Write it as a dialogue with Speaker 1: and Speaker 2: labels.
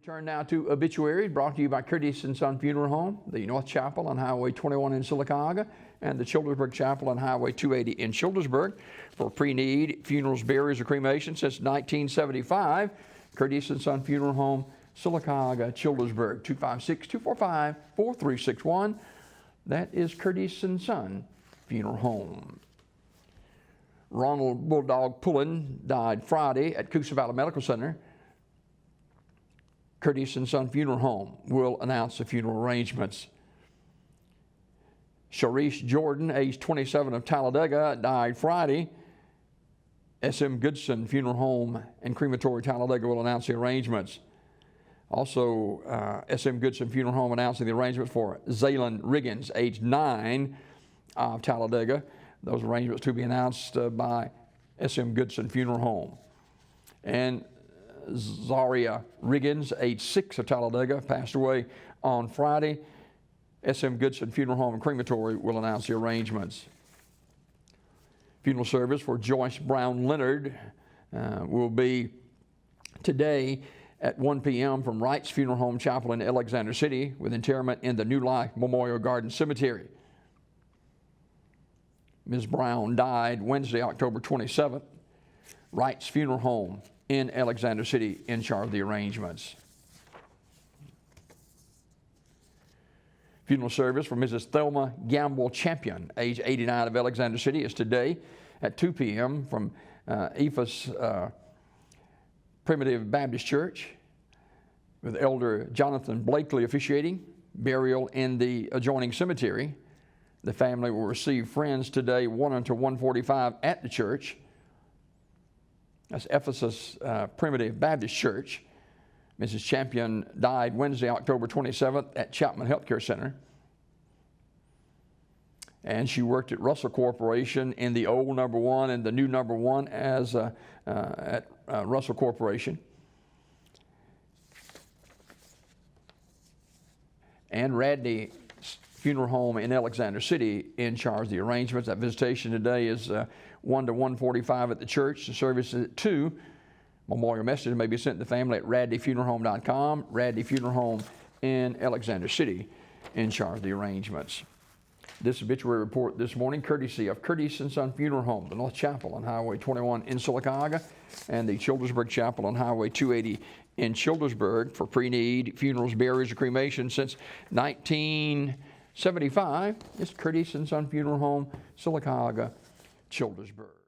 Speaker 1: Turn now to obituaries brought to you by Curtis & Son Funeral Home, the North Chapel on Highway 21 in Sylacauga, and the Childersburg Chapel on Highway 280 in Childersburg. For pre-need funerals, burials, or cremation since 1975, Curtis & Son Funeral Home, Sylacauga, Childersburg, 256-245-4361. That is Curtis & Son Funeral Home. Ronald Bulldog Pullen died Friday at Coosa Valley Medical Center. Curtis & Son Funeral Home will announce the funeral arrangements. Sharice Jordan, age 27 of Talladega, died Friday. S.M. Goodson Funeral Home and Crematory Talladega will announce the arrangements. Also, S.M. Goodson Funeral Home announcing the arrangements for Zaylin Riggins, age 9 of Talladega. Those arrangements to be announced by S.M. Goodson Funeral Home. And Zaria Riggins, age 6 of Talladega, passed away on Friday. S.M. Goodson Funeral Home and Crematory will announce the arrangements. Funeral service for Joyce Brown Leonard will be today at 1 p.m. from Wright's Funeral Home Chapel in Alexander City, with interment in the New Life Memorial Garden Cemetery. Ms. Brown died Wednesday, October 27th. Wright's Funeral Home in Alexander City in charge of the arrangements. Funeral service for Mrs. Thelma Gamble Champion, age 89 of Alexander City, is today at 2 p.m. from Ephus Primitive Baptist Church, with Elder Jonathan Blakely officiating. Burial in the adjoining cemetery. The family will receive friends today 1 until 1:45 at the church. That's Ephesus Primitive Baptist Church. Mrs. Champion died Wednesday, October 27th at Chapman Healthcare Center. And she worked at Russell Corporation in the old number 1 and the new number 1 as at Russell Corporation. And Radney Funeral Home in Alexander City in charge of the arrangements. That visitation today is 1 to 1:45 at the church. The service is at 2. Memorial messages may be sent to the family at radneyfuneralhome.com. Radney Funeral Home in Alexander City in charge of the arrangements. This obituary report this morning, courtesy of Curtis & Son Funeral Home, the North Chapel on Highway 21 in Sylacauga, and the Childersburg Chapel on Highway 280 in Childersburg. For pre-need funerals, burials, or cremation since 1975, it's Curtis & Son Funeral Home, Sylacauga, Childersburg.